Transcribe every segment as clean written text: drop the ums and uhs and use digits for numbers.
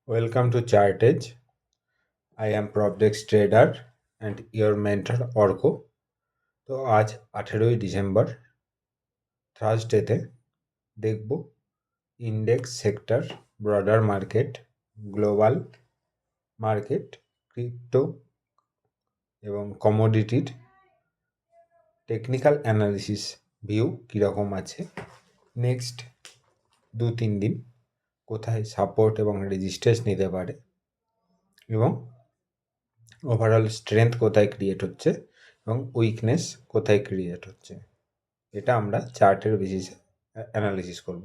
Welcome to Chartage. I am Propdex Trader and your mentor Orko. তো আজ 18 December থার্সডেতে দেখব index sector, broader market, global market, crypto এবং কমোডিটির technical analysis view কীরকম আছে, next 2-3 দিন কোথায় সাপোর্ট এবং রেজিস্ট্যান্স নিতে পারে এবং ওভারঅল স্ট্রেংথ কোথায় ক্রিয়েট হচ্ছে এবং উইকনেস কোথায় ক্রিয়েট হচ্ছে, এটা আমরা চার্টের বেসিসে অ্যানালিসিস করব।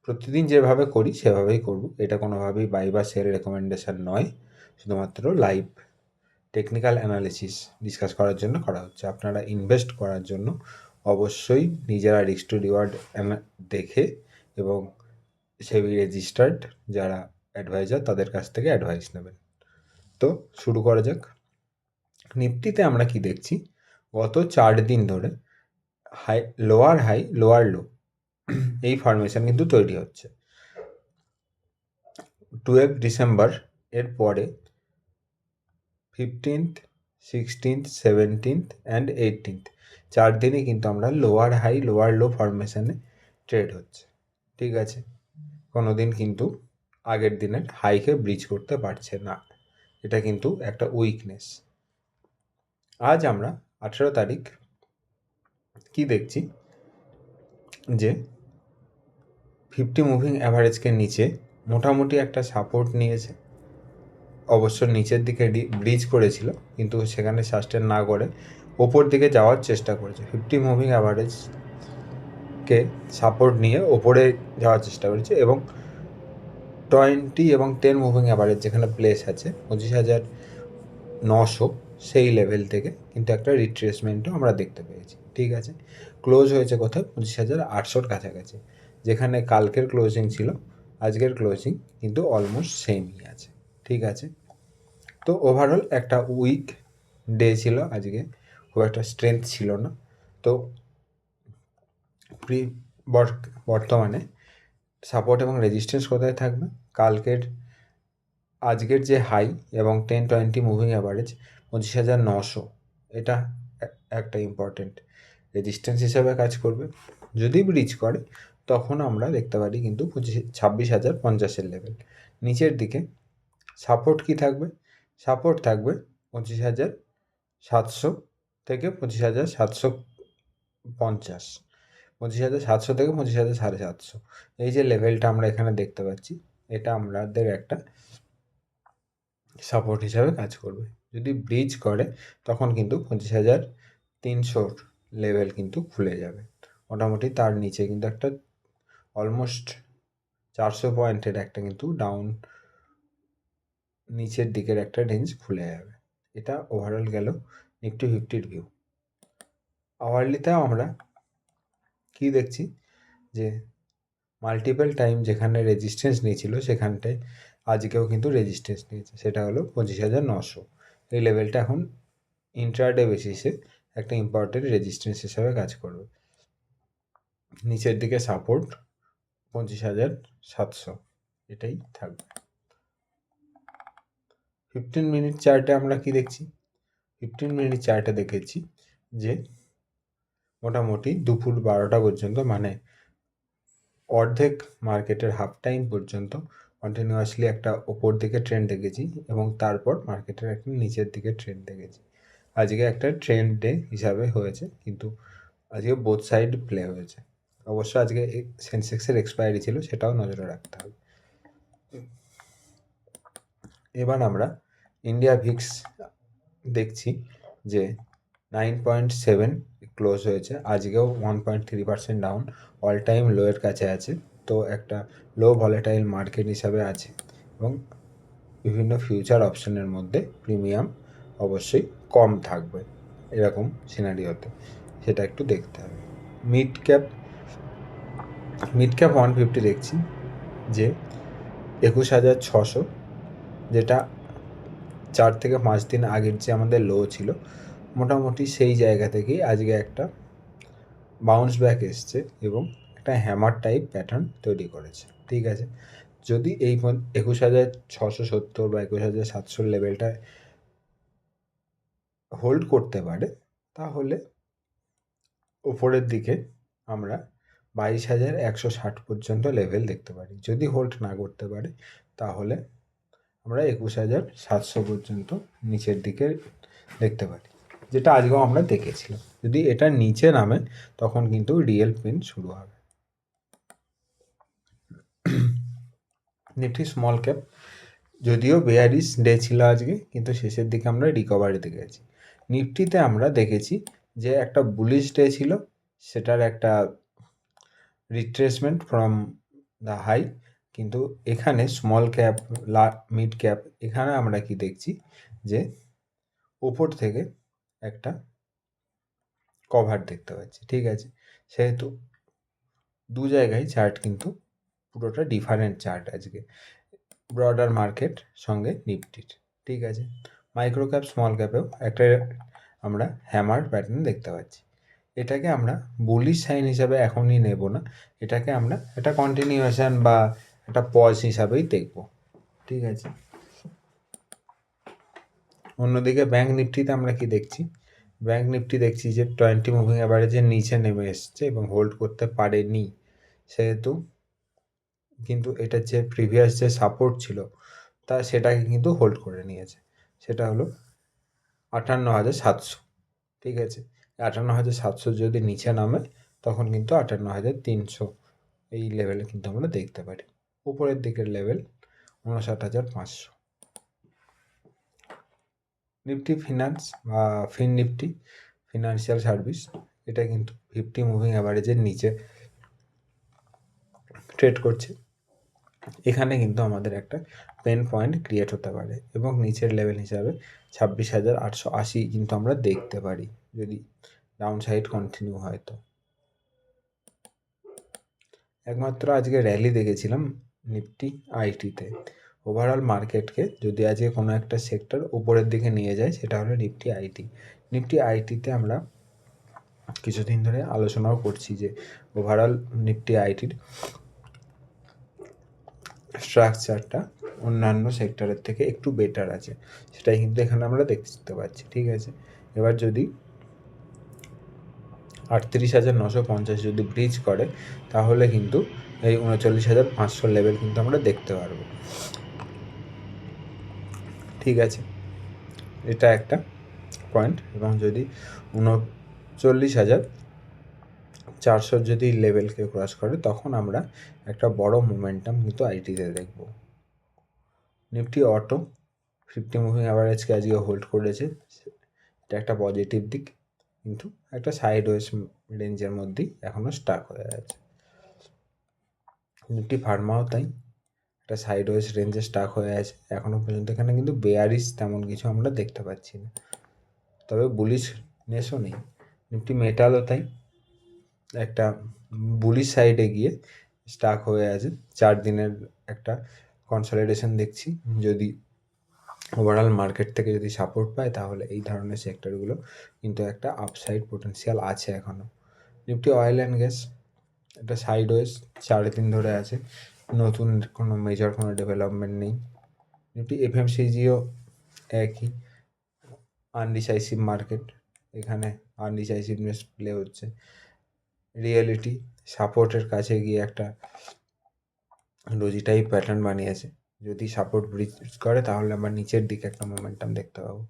প্রতিদিন যেভাবে করি সেভাবেই করব। এটা কোনোভাবেই বাই বা সেল রেকমেন্ডেশন নয়, শুধুমাত্র লাইভ টেকনিক্যাল অ্যানালিসিস ডিসকাস করার জন্য করা হচ্ছে। আপনারা ইনভেস্ট করার জন্য অবশ্যই নিজেরা রিস্ক টু রিওয়ার্ড দেখে এবং সেবি রেজিস্টার্ড যারা অ্যাডভাইজার তাদের কাছ থেকে অ্যাডভাইস নেবেন। তো শুরু করা যাক। নিফটিতে আমরা কি দেখছি, গত 4 দিন ধরে হাই লোয়ার লো এই ফরমেশন কিন্তু তৈরি হচ্ছে। 12 ডিসেম্বর এর পরে 15th, 16th, 17th and 18th 4 দিনে কিন্তু আমরা লোয়ার লো ফরমেশনে ট্রেড হচ্ছে। ঠিক আছে, কোনো দিন কিন্তু আগের দিনের হাইকে ব্রিজ করতে পারছে না, এটা কিন্তু একটা উইকনেস। আজ আমরা 18 তারিখ কি দেখছি যে 50 মুভিং অ্যাভারেজকে নিচে মোটামুটি একটা সাপোর্ট নিয়েছে। অবশ্য নিচের দিকে ব্রিজ করেছিল, কিন্তু সেখানে সাস্টেন না করে ওপর দিকে যাওয়ার চেষ্টা করেছে। 50 মুভিং অ্যাভারেজকে সাপোর্ট নিয়ে ওপরে যাওয়ার চেষ্টা করেছে এবং 20 এবং 10 মুভিং অ্যাভারেজ যেখানে প্লেস আছে 25,900 সেই লেভেল থেকে কিন্তু একটা রিট্রেসমেন্টও আমরা দেখতে পেয়েছি। ঠিক আছে, ক্লোজ হয়েছে কোথায় 25,800 কাছাকাছি। যেখানে কালকের ক্লোজিং ছিল, আজকের ক্লোজিং কিন্তু অলমোস্ট সেমই আছে। ঠিক আছে, তো ওভারঅল একটা উইক ডে ছিল আজকে, খুব একটা স্ট্রেংথ ছিল না। তো বর্তমানে সাপোর্ট এবং রেজিস্ট্যান্স কোথায় থাকবে, আজকের যে হাই এবং 10-20 মুভিং অ্যাভারেজ 25,900, এটা একটা ইম্পর্টেন্ট রেজিস্ট্যান্স হিসাবে কাজ করবে। যদি ব্রিজ করে তখন আমরা দেখতে পারি কিন্তু 26,050 লেভেল। নিচের দিকে সাপোর্ট কি থাকবে, সাপোর্ট থাকবে 25,700 থেকে 25,750, 25,700 থেকে 25,750 এই যে লেভেলটা আমরা এখানে দেখতে পাচ্ছি, এটা আমাদের একটা সাপোর্ট হিসাবে কাজ করবে। যদি ব্রিজ করে তখন কিন্তু 25,300 লেভেল কিন্তু খুলে যাবে। মোটামুটি তার নিচে কিন্তু একটা অলমোস্ট 400 পয়েন্টের একটা কিন্তু ডাউন নিচের দিকের একটা রেঞ্জ খুলে যাবে। এটা ওভারঅল গেল নিফটি 50-র ভিউ। আওয়ারলিতেও আমরা কি দেখছি যে মাল্টিপল টাইম যেখানে রেজিস্ট্যান্স নিয়েছিল সেখানটায় আজকেও কিন্তু রেজিস্ট্যান্স নিয়েছে, সেটা হলো 25,900। এই লেভেলটা এখন ইন্ট্রাডে বেসিসে একটা ইম্পর্টেন্ট রেজিস্ট্যান্স হিসাবে কাজ করবে। নিচের দিকে সাপোর্ট 25,700, এটাই থাকবে। 15 মিনিট চার্টে আমরা কি দেখছি, 15 মিনিট চার্টে দেখেছি যে মোটামুটি দুপুর 12টা পর্যন্ত, মানে অর্ধেক মার্কেটের হাফ টাইম পর্যন্ত কন্টিনিউয়াসলি একটা ওপর দিকে ট্রেন্ড দেখেছি এবং তারপর মার্কেটের একটা নিচের দিকে ট্রেন্ড দেখেছি। আজকে একটা ট্রেন্ড ডে হিসাবে হয়েছে, কিন্তু আজকে বোথ সাইড প্লে হয়েছে। অবশ্য আজকে সেন্সেক্সের এক্সপায়ারি ছিল, সেটাও নজরে রাখতে হবে। এবার আমরা ইন্ডিয়া ভিক্স দেখছি যে 9.7 ক্লোজ হয়েছে, আজকেও 1.3% ডাউন, অল টাইম লোয়ের কাছে আছে। তো একটা লো ভলেটাইল মার্কেট হিসাবে আছে এবং বিভিন্ন ফিউচার অপশনের মধ্যে প্রিমিয়াম অবশ্যই কম থাকবে এরকম সিনারিওতে, সেটা একটু দেখতে হবে। মিড ক্যাপ 150 দেখছি যে 21,600, যেটা 4 থেকে 5 দিন আগের যে আমাদের লো ছিল, মোটামুটি সেই জায়গা থেকেই আজকে একটা বাউন্স ব্যাক এসছে এবং একটা হ্যামার টাইপ প্যাটার্ন তৈরি করেছে। ঠিক আছে, যদি এই 21,670 বা 21,700 লেভেলটা হোল্ড করতে পারে, তাহলে উপরের দিকে আমরা 22,160 পর্যন্ত লেভেল দেখতে পারি। যদি হোল্ড না করতে পারে, তাহলে আমরা 21,700 পর্যন্ত নিচের দিকে দেখতে পারি, যেটা আজকেও আমরা দেখেছিলাম। যদি এটা নিচে নামে, তখন কিন্তু রিয়েল প্রিন্ট শুরু হবে। নিফটি স্মল ক্যাপ, যদিও বেয়ারিশ ডে ছিল আজকে, কিন্তু শেষের দিকে আমরা রিকভারি দেখেছি। নিফটিতে আমরা দেখেছি যে একটা বুলিশ ডে ছিল, সেটার একটা রিট্রেসমেন্ট ফ্রম দ্য হাই, কিন্তু এখানে স্মল ক্যাপ, মিড ক্যাপ, এখানে আমরা কি দেখছি যে উপর থেকে একটা কভার দেখতে পাচ্ছি। ঠিক আছে, সেহেতু দু জায়গায় চার্ট কিন্তু পুরোটা ডিফারেন্ট চার্ট আজকে, ব্রডার মার্কেট সঙ্গে নিফটির। ঠিক আছে, মাইক্রো ক্যাপ স্মল ক্যাপেও একটা আমরা হ্যামার প্যাটার্ন দেখতে পাচ্ছি। এটাকে আমরা বুলিশ সাইন হিসাবে এখনই নেব না, এটাকে আমরা একটা কন্টিনিউয়েশন বা একটা পজ হিসাবেই দেখব। ঠিক আছে, অন্যদিকে ব্যাঙ্ক নিফটিতে আমরা কি দেখছি? ব্যাঙ্ক নিফটি দেখছি যে 20 মুভিং অ্যাভারেজের নিচে নেমে এসছে এবং হোল্ড করতে পারেনি, সেহেতু কিন্তু এটার যে প্রিভিয়াস যে সাপোর্ট ছিল সেটাকে কিন্তু হোল্ড করে নিয়েছে, সেটা হলো 58,700। ঠিক আছে, 58,700 যদি নিচে নামে, তখন কিন্তু 58,300 এই লেভেলে কিন্তু আমরা দেখতে পারি। উপরের দিকের লেভেল 59,500। নিফটি ফিনান্স বা ফিন নিফটি, ফিনান্সিয়াল সার্ভিস, এটা কিন্তু 50 মুভিং অ্যাভারেজের নিচে ট্রেড করছে। এখানে কিন্তু আমাদের একটা পেন পয়েন্ট ক্রিয়েট হতে পারে এবং নিচের লেভেল হিসাবে 26,880 কিন্তু আমরা দেখতে পারি, যদি ডাউন সাইড কন্টিনিউ হয়। তো একমাত্র আজকে র্যালি দেখেছিলাম নিফটি আইটিতে। ওভারঅল মার্কেটকে যদি আজকে কোনো একটা সেক্টর উপরের দিকে নিয়ে যায়, সেটা হলো নিফটি আইটি। নিফটি আইটিতে আমরা কিছুদিন ধরে আলোচনাও করছি যে ওভারঅল নিফটি আইটির স্ট্রাকচারটা অন্যান্য সেক্টরের থেকে একটু বেটার আছে, সেটাই কিন্তু এখানে আমরা দেখতে পাচ্ছি। ঠিক আছে, এবার যদি 38,950 যদি ব্রিজ করে, তাহলে কিন্তু এই 39,500 লেভেল কিন্তু আমরা দেখতে পারবো। ঠিক আছে, এটা একটা পয়েন্ট। এবং যদি 39,400 যদি লেভেলকে ক্রস করে, তখন আমরা একটা বড় মোমেন্টাম কিন্তু আইটিতে দেখব। নিফটি অটো 50 মুভিং অ্যাভারেজকে আজকে হোল্ড করেছে, এটা একটা পজিটিভ দিক, কিন্তু একটা সাইড ওয়েজ রেঞ্জের মধ্যেই এখনও স্টাক হয়ে আছে। নিফটি ফার্মাও তাই একটা সাইড ওয়েজ রেঞ্জে স্টাক হয়ে আছে এখনও পর্যন্ত। এখানে কিন্তু বেয়ারিশ তেমন কিছু আমরা দেখতে পাচ্ছি না, তবে বুলিশনেসও নেই। নিফটি মেটালও তাই একটা বুলিশ সাইডে গিয়ে স্টাক হয়ে আছে, 4 দিনের একটা কনসলিডেশন দেখছি। যদি ওভারঅল মার্কেট থেকে যদি সাপোর্ট পায়, তাহলে এই ধরনের সেক্টরগুলো কিন্তু একটা আপসাইড পোটেন্সিয়াল আছে এখনও। নিফটি অয়েল অ্যান্ড গ্যাস, এটা সাইড ওয়েজ 4 দিন ধরে আছে, নতুন কোনো মেজর কোনো ডেভেলপমেন্ট নেই। নিফটি এফএমসিজিও একই, আনডিসাইসিভ মার্কেট, এখানে আনডিসাইসিভনেস প্লে হচ্ছে। রিয়েলিটি সাপোর্টের কাছে গিয়ে একটা ডোজি টাইপ প্যাটার্ন বানিয়েছে, যদি সাপোর্ট ব্রিজ করে তাহলে আমরা নিচের দিকে একটা মোমেন্টাম দেখতে পাবো।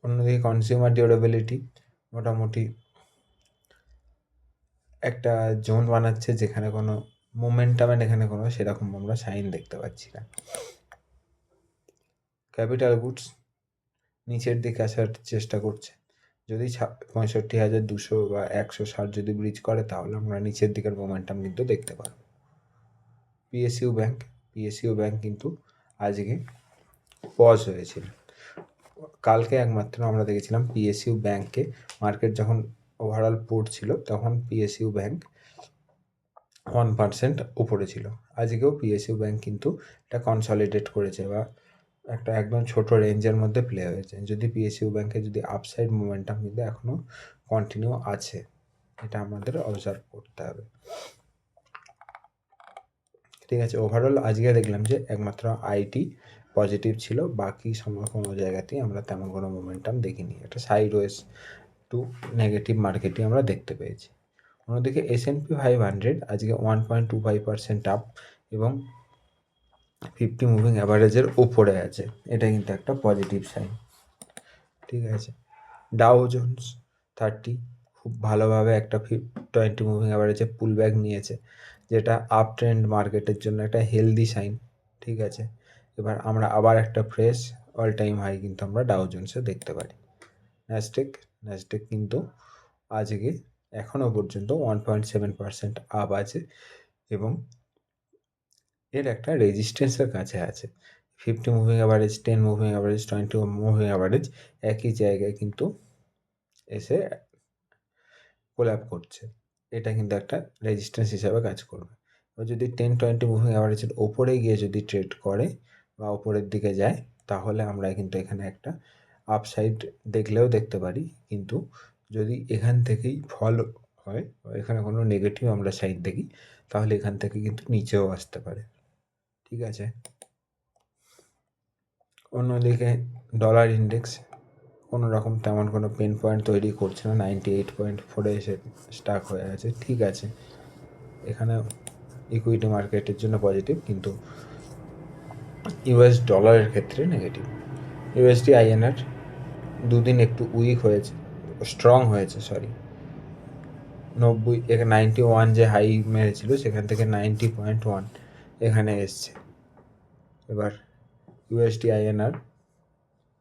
অন্যদিকে কনজিউমার ডিউরেবিলিটি মোটামুটি একটা জোন বানাচ্ছে, যেখানে কোনো মোমেন্টামের এখানে কোনো সেরকম আমরা সাইন দেখতে পাচ্ছি না। ক্যাপিটাল গুডস নিচের দিকে আসার চেষ্টা করছে, যদি 65,200 বা 160 যদি ব্রিজ করে, তাহলে আমরা নিচের দিকের মোমেন্টাম কিন্তু দেখতে পারবো। পিএসইউ ব্যাংক কিন্তু আজকে পজ হয়েছিল। কালকে একমাত্র আমরা দেখেছিলাম পিএসইউ ব্যাংকে মার্কেট যখন ওভারঅল পড়ছিল, তখন পিএসইউ ব্যাংক 1% উপরে ছিল। আজকেও পিএসইউ ব্যাংক কিন্তু এটা কনসলিডেট করেছে বা একটা একদম ছোট রেঞ্জের মধ্যে প্লে হয়েছে। যদি পিএসইউ ব্যাংকে যদি আপসাইড মোমেন্টাম কিন্তু এখনও কন্টিনিউ আছে, এটা আমাদের অবজার্ভ করতে হবে। ঠিক আছে, ওভারঅল আজকে দেখলাম যে একমাত্র আইটি পজিটিভ ছিল, বাকি কোনো জায়গাতেই আমরা তেমন কোনো মোমেন্টাম দেখিনি। একটা সাইড ওয়েজ টু নেগেটিভ মার্কেটই আমরা দেখতে পেয়েছি। অন্যদিকে S&P 500 আজকে 1.25% আপ এবং 50 মুভিং অ্যাভারেজের ওপরে আছে, এটা কিন্তু একটা পজিটিভ সাইন। ঠিক আছে, ডাও জোন্স 30 খুব ভালোভাবে একটা 20 মুভিং অ্যাভারেজে পুল ব্যাক নিয়েছে, যেটা আপ ট্রেন্ড মার্কেটের জন্য একটা হেলদি সাইন। ঠিক আছে, এবার আমরা আবার একটা ফ্রেশ অল টাইম হাই কিন্তু আমরা ডাও জোন্সে দেখতে পারি। ন্যাসডেক কিন্তু আজকে এখনও পর্যন্ত 1.7% আপ আছে এবং এর একটা রেজিস্ট্যান্সের কাছে আছে। 50 moving average, 10 moving average, 20 moving average একই জায়গায় কিন্তু এসে কোল্যাপ করছে, এটা কিন্তু একটা রেজিস্ট্যান্স হিসাবে কাজ করবে। এবার যদি 10-20 মুভিং অ্যাভারেজের ওপরে গিয়ে যদি ট্রেড করে বা ওপরের দিকে যায়, তাহলে আমরা কিন্তু এখানে একটা আপসাইড দেখলেও দেখতে পারি, কিন্তু যদি এখান থেকেই ফল হয় বা এখানে কোনো নেগেটিভ আমরা সাইড দেখি, তাহলে এখান থেকে কিন্তু নিচেও আসতে পারে। ঠিক আছে, অন্যদিকে ডলার ইন্ডেক্স কোনো রকম তেমন কোনো পেন পয়েন্ট তৈরি করছে না, 98.4 এসে স্টাক হয়ে আছে। ঠিক আছে, এখানে ইকুইটি মার্কেটের জন্য পজিটিভ, কিন্তু ইউএস ডলারের ক্ষেত্রে নেগেটিভ। ইউএসডি আইএনআর দুদিন একটু উইক হয়েছে, স্ট্রং হয়েছে, 91 যে হাই মেরেছিল সেখান থেকে 90.1 এখানে এসছে। এবার ইউএসডি আইএনআর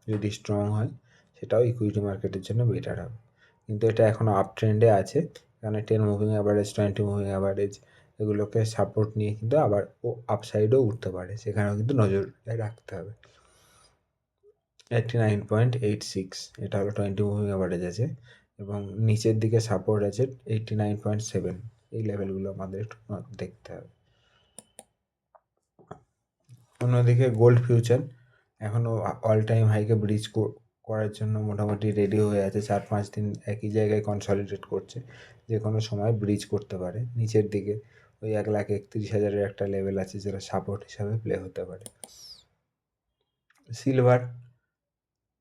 যদি স্ট্রং হয়, সেটাও ইকুইটি মার্কেটের জন্য বেটার হবে, কিন্তু এটা এখনও আপ ট্রেন্ডে আছে, এখানে 10 মুভিং অ্যাভারেজ, 20 মুভিং অ্যাভারেজ এগুলোকে সাপোর্ট নিয়ে কিন্তু আবার ও আপসাইডেও উঠতে পারে, সেখানেও কিন্তু নজর রাখতে হবে। 89.86 এটা হলো 20 মুভিং অ্যাভারেজ আছে এবং নিচের দিকে সাপোর্ট আছে 89.7, এই লেভেলগুলো আমাদের একটু দেখতে হবে। অন্যদিকে গোল্ড ফিউচার এখনও অল টাইম হাইকে ব্রিজ করার জন্য মোটামুটি রেডি হয়ে আছে, 4-5 দিন একই জায়গায় কনসলিডেট করছে, যে কোনো সময় ব্রিজ করতে পারে নিচের দিকে। ওই 1,31,000 একটা লেভেল আছে যেটা সাপোর্ট হিসাবে প্লে হতে পারে। সিলভার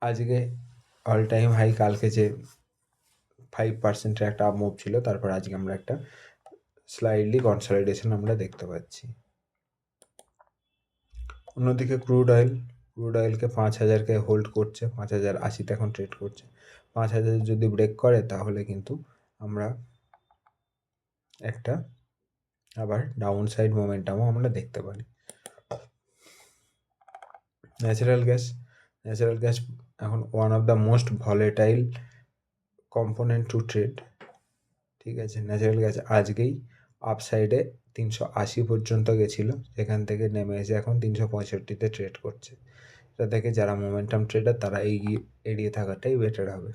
আজকে অল টাইম হাই, কালকে যে 5%-এর একটা আপ মুভ ছিল, তারপর আজকে আমরা একটা স্লাইডলি কনসলিডেশন আমরা দেখতে পাচ্ছি। অন্যদিকে ক্রুড অয়েলকে 5,000কে হোল্ড করছে, 5,080তে এখন ট্রেড করছে। 5,000 যদি ব্রেক করে, তাহলে কিন্তু আমরা একটা আবার ডাউন সাইড মোমেন্টামও আমরা দেখতে পারি। ন্যাচারাল গ্যাস এখন one of the most volatile component to trade. ঠিক আছে, ন্যাচারাল গ্যাস আজকেই আপসাইডে 380 পর্যন্ত গেছিলো, সেখান থেকে নেমে এসে এখন 365-তে ট্রেড করছে। এটা থেকে যারা মোমেন্টাম ট্রেডার তারা এড়িয়ে থাকাটাই বেটার হবে।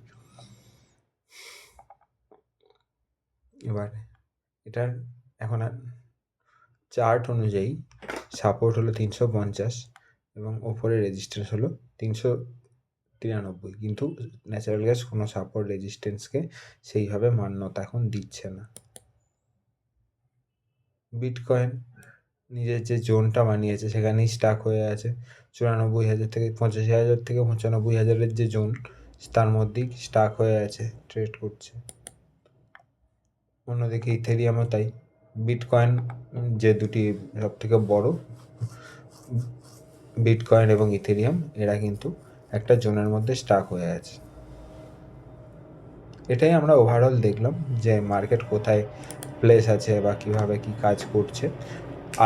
এবার এটার এখন চার্ট অনুযায়ী সাপোর্ট হলো 350 এবং ওপরে রেজিস্ট্যান্স হলো 393, কিন্তু ন্যাচারাল গ্যাস কোনো সাপোর্ট রেজিস্ট্যান্সকে সেইভাবে মান্যতা এখন দিচ্ছে না। বিটকয়েন নিজের যে জোনটা বানিয়েছে সেখানেই স্টাক হয়ে আছে, 94,000 থেকে 85,000 থেকে 95,000-এর যে জোন, তার মধ্যেই স্টাক হয়ে আছে, ট্রেড করছে। অন্যদিকে ইথেরিয়ামও তাই। বিটকয়েন যে দুটি সব থেকে বড়, বিটকয়েন এবং ইথেরিয়াম, এরা কিন্তু একটা জোনের মধ্যে স্টাক হয়ে আছে। এটাই আমরা ওভারঅল দেখলাম যে মার্কেট কোথায় প্লেস আছে বা কীভাবে কী কাজ করছে।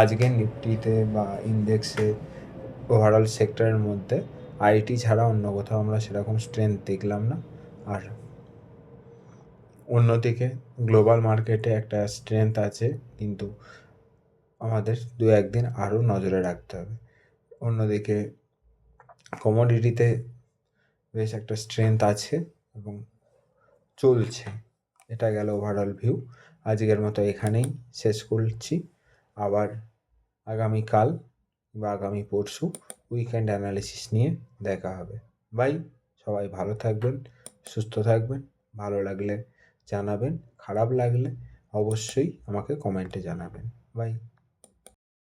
আজকের নিফটিতে বা ইন্ডেক্সে ওভারঅল সেক্টরের মধ্যে আইটি ছাড়া অন্য কোথাও আমরা সেরকম স্ট্রেংথ দেখলাম না। আর অন্যদিকে গ্লোবাল মার্কেটে একটা স্ট্রেংথ আছে, কিন্তু আমাদের 2-1 দিন আরও নজরে রাখতে হবে। অন্যদিকে কমোডিটিতে বেশ একটা স্ট্রেংথ আছে এবং চলছে। এটা গেল ওভারঅল ভিউ। আজকের মতো এখানেই শেষ করছি, আবার আগামীকাল বা আগামী পরশু উইকেন্ড অ্যানালিসিস নিয়ে দেখা হবে। বাই, সবাই ভালো থাকবেন, সুস্থ থাকবেন। ভালো লাগলে জানাবেন, খারাপ লাগলে অবশ্যই আমাকে কমেন্টে জানাবেন। বাই।